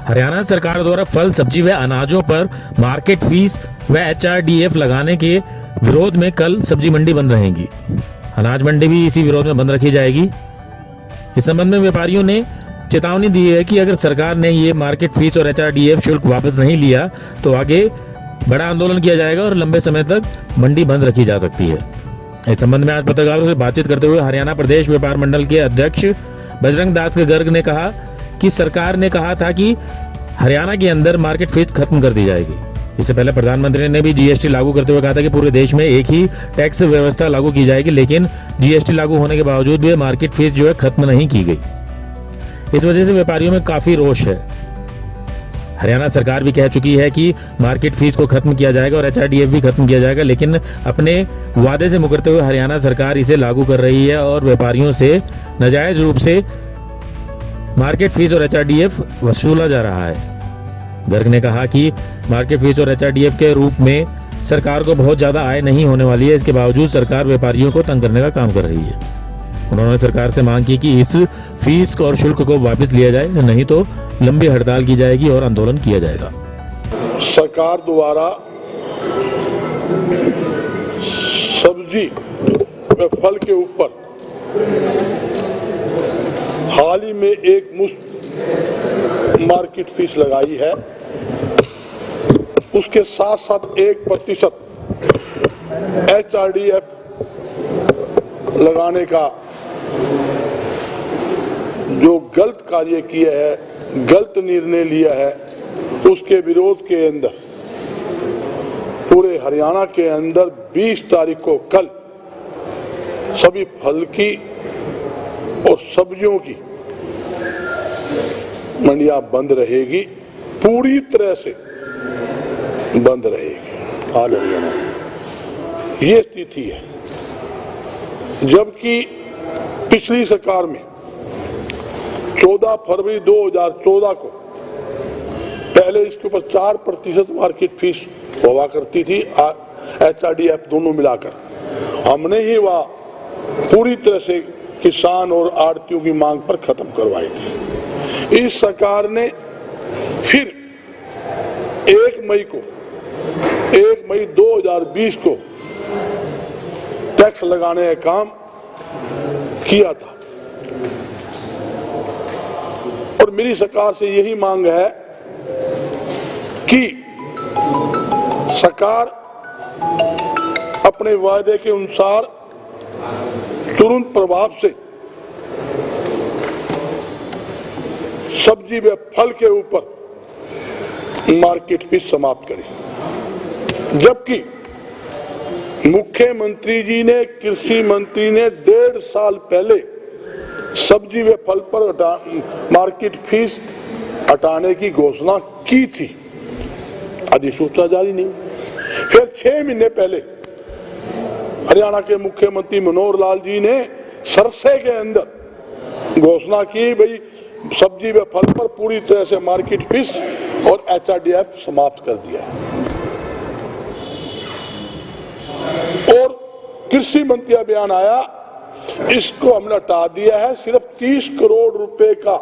हरियाणा सरकार द्वारा फल, सब्जी व अनाजों पर मार्केट फीस व HRDF लगाने के विरोध में कल सब्जी मंडी बंद रहेगी। अनाज मंडी भी इसी विरोध में बंद रखी जाएगी। इस संबंध में व्यापारियों ने चेतावनी दी है कि अगर सरकार ने ये मार्केट फीस और HRDF शुल्क वापस नहीं लिया तो आगे बड़ा आंदोलन किया जाएगा और लंबे समय तक मंडी बंद रखी जा सकती है। इस संबंध में आज पत्रकारों से बातचीत करते हुए हरियाणा प्रदेश व्यापार मंडल के अध्यक्ष बजरंग दास गर्ग ने कहा कि सरकार ने कहा था कि हरियाणा के अंदर मार्केट फीस खत्म कर दी जाएगी। इससे पहले प्रधानमंत्री ने भी GST लागू करते हुए कहा था कि पूरे देश में एक ही टैक्स व्यवस्था लागू की जाएगी, लेकिन GST लागू होने के बावजूद भी मार्केट फीस जो है खत्म नहीं की गई। इस वजह से व्यापारियों में काफी रोष है। हरियाणा सरकार भी कह चुकी है कि मार्केट फीस को खत्म किया जाएगा और HRDF भी खत्म किया जाएगा, लेकिन अपने वादे से मुकरते हुए हरियाणा सरकार इसे लागू कर रही है और व्यापारियों से नाजायज रूप से मार्केट फीस और HRDF वसूला जा रहा है। गर्ग ने कहा कि मार्केट फीस और HRDF के रूप में सरकार को बहुत ज्यादा आय नहीं होने वाली है, इसके बावजूद सरकार व्यापारियों को तंग करने का काम कर रही है। उन्होंने सरकार से मांग की कि इस फीस और शुल्क को वापस लिया जाए, नहीं तो लंबी हड़ताल की जाएगी और आंदोलन किया जाएगा। सरकार द्वारा सब्जी व फल के ऊपर हाल ही में एक मुश्त मार्केट फीस लगाई है, उसके साथ साथ 1% HRDF लगाने का जो गलत कार्य किया है, गलत निर्णय लिया है, उसके विरोध के अंदर पूरे हरियाणा के अंदर 20 तारीख को कल सभी फल की और सब्जियों की मंडियां बंद रहेगी, पूरी तरह से बंद रहेगी। ऑल हरियाणा ये स्थिति है। जबकि पिछली सरकार में 14 फरवरी 2014 को पहले इसके ऊपर 4% मार्केट फीस हुआ करती थी, HRDF दोनों मिलाकर हमने ही वह पूरी तरह से किसान और आड़तियों की मांग पर खत्म करवाई थी। इस सरकार ने फिर 1 मई 2020 को टैक्स लगाने का काम किया था और मेरी सरकार से यही मांग है कि सरकार अपने वायदे के अनुसार तुरंत प्रभाव से सब्जी व फल के ऊपर मार्केट फीस समाप्त करें। जबकि मुख्यमंत्री जी ने, कृषि मंत्री ने 1.5 साल पहले सब्जी व फल पर मार्केट फीस हटाने की घोषणा की थी, अधिसूचना जारी नहीं। फिर 6 महीने पहले हरियाणा के मुख्यमंत्री मनोहर लाल जी ने सरसे के अंदर घोषणा की, भाई सब्जी व फल पर पूरी तरह से मार्केट फीस और HRDF समाप्त कर दिया और कृषि मंत्री का बयान आया, इसको हमने हटा दिया है। सिर्फ 30 करोड़ रुपए का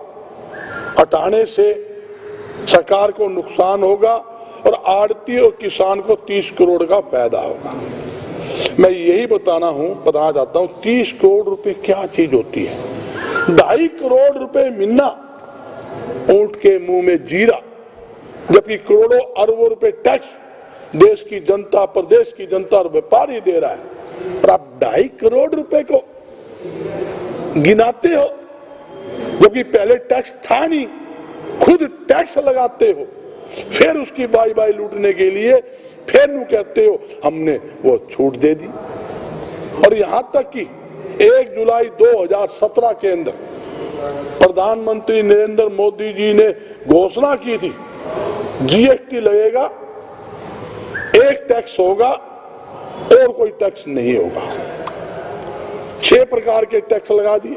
हटाने से सरकार को नुकसान होगा और आड़ती और किसान को 30 करोड़ का फायदा होगा। मैं यही बताना चाहता हूं 30 करोड़ रुपए क्या चीज होती है। 2.5 करोड़ रुपए महीना ऊंट के मुंह में जीरा, जबकि करोड़ों अरबों रुपए टैक्स देश की जनता, प्रदेश की जनता और व्यापारी दे रहा है, और आप 2.5 करोड़ रुपए को गिनाते हो, जबकि पहले टैक्स था नहीं, खुद टैक्स लगाते हो, फिर उसकी बाई लूटने के लिए फिर नु कहते हो हमने वो छूट दे दी। और यहां तक कि 1 जुलाई 2017 के अंदर प्रधानमंत्री नरेंद्र मोदी जी ने घोषणा की थी GST लगेगा, एक टैक्स होगा और कोई टैक्स नहीं होगा। 6 प्रकार के टैक्स लगा दिए।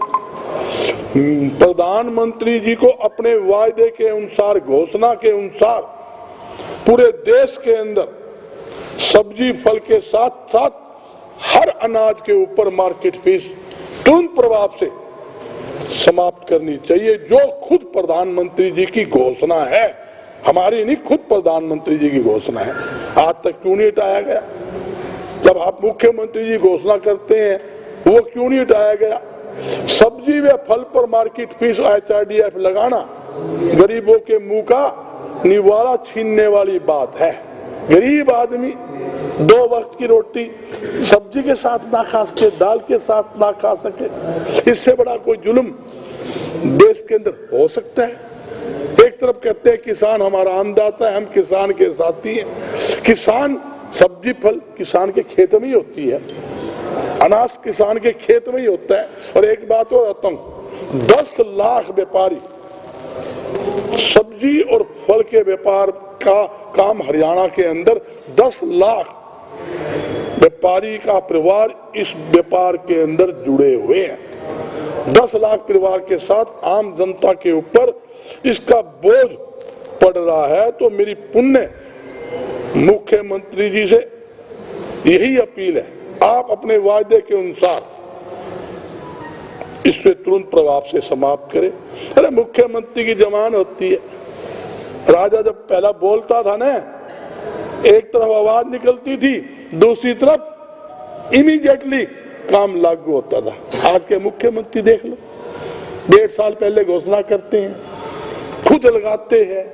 प्रधानमंत्री जी को अपने वायदे के अनुसार, घोषणा के अनुसार पूरे देश के अंदर सब्जी फल के साथ साथ हर अनाज के ऊपर मार्केट फीस तुरंत प्रभाव से समाप्त करनी चाहिए। जो खुद प्रधानमंत्री जी की घोषणा है, हमारी नहीं, खुद प्रधानमंत्री जी की घोषणा है, आज तक क्यों नहीं हटाया गया? जब आप मुख्यमंत्री जी घोषणा करते हैं वो क्यों नहीं हटाया गया? सब्जी व फल पर मार्केट फीस HRDF लगाना गरीबों के मुंह का निवाला छीनने वाली बात है। गरीब आदमी 2 वक्त की रोटी सब्जी के साथ ना खा सके, दाल के साथ ना खा सके, इससे बड़ा कोई जुल्म देश के अंदर हो सकता है? एक तरफ कहते हैं किसान हमारा अन्नदाता है, हम किसान के साथी हैं। किसान, सब्जी फल किसान के खेत में ही होती है, अनाज किसान के खेत में ही होता है। और एक बात और बताता हूं, 10 लाख व्यापारी सब्जी और फल के व्यापार का काम हरियाणा के अंदर 10 लाख व्यापारी का परिवार इस व्यापार के अंदर जुड़े हुए हैं। 10 लाख परिवार के साथ आम जनता के ऊपर इसका बोझ पड़ रहा है। तो मेरी पुण्य मुख्यमंत्री जी से यही अपील है, आप अपने वायदे के अनुसार इसे तुरंत प्रभाव से समाप्त करें। अरे मुख्यमंत्री की जमान होती है, राजा जब पहला बोलता था ना, एक तरफ आवाज निकलती थी, दूसरी तरफ इमीडिएटली काम लागू होता था। आज के मुख्यमंत्री देख लो, 1.5 साल पहले घोषणा करते हैं, खुद लगाते हैं,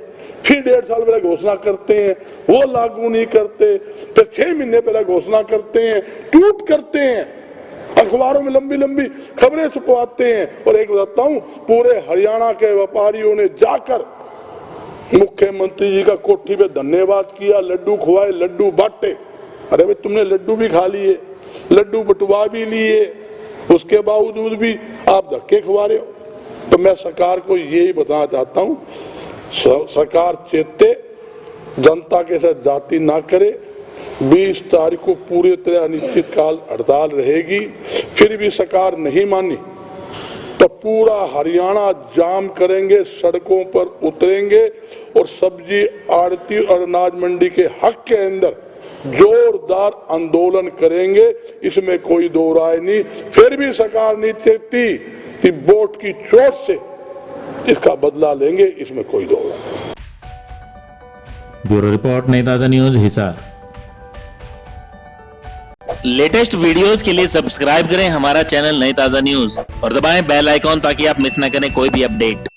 फिर 1.5 साल पहले घोषणा करते हैं, वो लागू नहीं करते, फिर 6 महीने पहले घोषणा करते हैं, ट्वीट करते हैं, अखबारों में लंबी लंबी खबरें छपवाते हैं। और एक बताता हूं, पूरे हरियाणा के व्यापारियों ने जाकर मुख्यमंत्री जी का कोठी पे धन्यवाद किया, लड्डू खुआए, लड्डू बांटे। अरे भाई तुमने लड्डू भी खा लिए, लड्डू बटवा भी लिए, उसके बावजूद भी आप धक्के खुआ रहे हो। तो मैं सरकार को यही बताना चाहता हूं, सरकार चेते, जनता के साथ जाति ना करे। 20 तारीख को पूरी तरह अनिश्चितकाल हड़ताल रहेगी, फिर भी सरकार नहीं मानी तो पूरा हरियाणा जाम करेंगे, सड़कों पर उतरेंगे और सब्जी आड़ती और अनाज मंडी के हक के अंदर जोरदार आंदोलन करेंगे। इसमें कोई दो राय नहीं। फिर भी सरकार नहीं चाहती कि वोट की चोट से इसका बदला लेंगे, इसमें कोई दो राय नहीं। ब्यूरो रिपोर्ट, नई ताजा न्यूज, हिसार। लेटेस्ट वीडियोस के लिए सब्सक्राइब करें हमारा चैनल नई ताजा न्यूज और दबाएं बेल आइकॉन ताकि आप मिस ना करें कोई भी अपडेट।